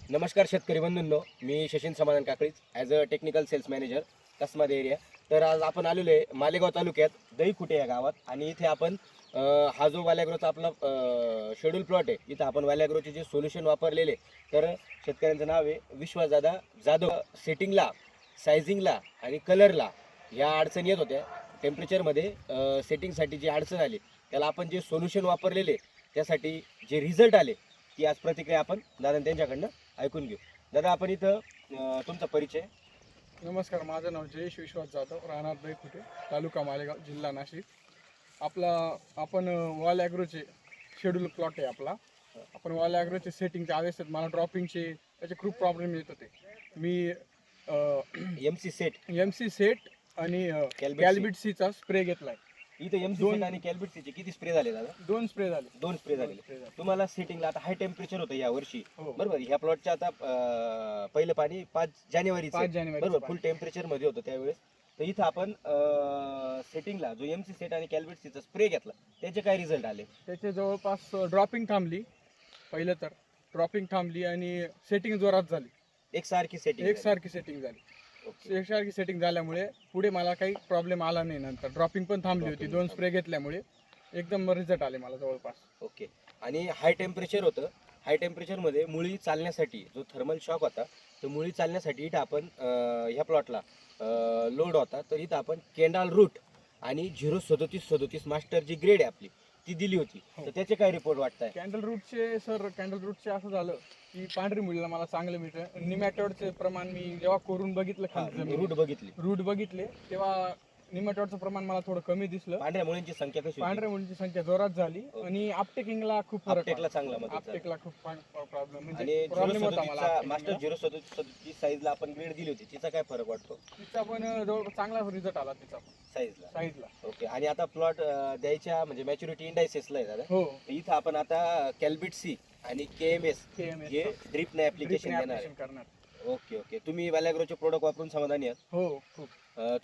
नमस्कार शेतकरी बंधूंनो, मी शशीन समाधान काकळीच as a technical sales manager कसमाद एरिया. तर आज आपण आलेलो आहे मालेगाव तालुक्यात दहीकुटे या गावात आणि इथे आपण हा जो वाल्याग्रोचा आपला शेड्यूल प्लॉट आहे, इथं आपण वाल्याग्रोचे जे सोल्युशन वापरलेले. तर शेतकऱ्यांचं नाव आहे विश्वासदादा जाधव. सेटिंगला, सायझिंगला आणि कलरला ह्या अडचणी येत होत्या. टेम्परेचरमध्ये सेटिंगसाठी जी अडचण आली त्याला आपण जे सोल्युशन वापरलेले त्यासाठी जे रिझल्ट आले ती आज प्रतिक्रिया आपण दादा त्यांच्याकडनं ऐकून घेऊ. दादा, आपण इथं तुमचा परिचय. नमस्कार, माझं नाव जयेश विश्वास जाधव, राहणार दहीकुटे, तालुका मालेगाव, जिल्हा नाशिक. आपण वॉल ॲग्रोचे शेड्यूल प्लॉट आहे आपला. आपण वॉल ॲग्रोचे सेटिंगचे आदेश आहेत. मला ड्रॉपिंगचे त्याचे खूप प्रॉब्लेम येत होते. मी MC सेट MC सेट आणि कॅल्बिट सीचा स्प्रे घेतलाय. इथं MC सेट आणि कॅल्बिटचे किती स्प्रे झाले दादा? 2 स्प्रे झाले. 2 स्प्रे झाले. तुम्हाला सेटिंगला आता हाय टेम्परेचर होतं या वर्षी, हो. बरोबर? ह्या प्लॉटच्या आता पहिलं पाणी 5 जानेवारी, 5 जानेवारी बरोबर, फुल टेम्परेचर मध्ये होतं त्यावेळेस. तर इथं आपण सेटिंगला जो MC सेट आणि कॅल्बिटचा स्प्रे घेतला त्याचे काय रिझल्ट आले? त्याचे जवळपास ड्रॉपिंग थांबली. पहिलं तर ड्रॉपिंग थांबली आणि सेटिंग जोरात झाली. एकसारखी सेटिंग एकसारखी सेटिंग झाली. एकसारखी सेटिंग झाल्यामुळे पुढे मला काही प्रॉब्लेम आला नाही. नंतर ड्रॉपिंग पण थांबली होती. 2 स्प्रे घेतल्यामुळे एकदम रिझल्ट आले मला जवळपास. ओके. आणि हाय टेम्परेचर होतं. हाय टेम्परेचरमध्ये मुळी चालण्यासाठी जो थर्मल शॉक होता, तर मुळी चालण्यासाठी इथं आपण ह्या प्लॉटला लोड होता. तर इथं आपण केंडाल रूट आणि 03737 मास्टर जी ग्रेड आहे आपली ती दिली होती. तर त्याचे काय रिपोर्ट वाटताय? कॅन्डल रूटचे असं झालं की पांढरी मुलीला मला चांगलं मिळतं. निमॅटोडचे प्रमाण मी जेव्हा करून बघितलं, रूट बघितले तेव्हा निमॅटोडचं प्रमाण मला थोडं कमी दिसलं. पांढऱ्या मुळींची संख्या कशी? पांढऱ्या मुलींची संख्या जोरात झाली आणि आपटेकिंगला खूप फरक. आपटेकला चांगला मदत झाला. आपटेकला खूप प्रॉब्लेम आणि म्हणजे प्रॉब्लेम होता मला. मास्टर 03737 साईजला आपण ग्रेड दिली होती, तिचा काय फरक वाटतो? तिचा पण जवळ चांगला रिझल्ट आला तिचा साईजला. ओके. आणि आता प्लॉट द्यायच्या म्हणजे मॅच्युरिटी इंडायसेसला आहे दादा. हो. इथं आपण आता कॅल्बिट सी आणि KMS हे ड्रिपने ऍप्लिकेशन देणार करणार. ओके. तुम्ही वॅलॅग्रोचे प्रोडक्ट वापरून समाधानी आहात? हो, खूप.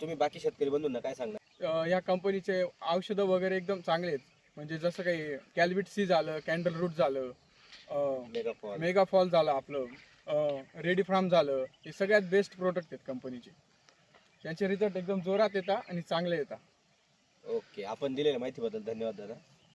तुम्ही बाकी शेतकरी बंधूंना काय सांगणार? या कंपनीचे औषधं वगैरे एकदम चांगले आहेत. म्हणजे जसं काही कॅल्बिट सी झालं, कॅन्डल रूट झालं, मेगाफॉल झालं, आपलं रेडी फार्म झालं, हे सगळ्यात बेस्ट प्रोडक्ट आहेत कंपनीचे. त्यांचे रिझल्ट एकदम जोरात येतात आणि चांगले येतात. ओके. आपण दिलेल्या माहितीबद्दल धन्यवाद दादा.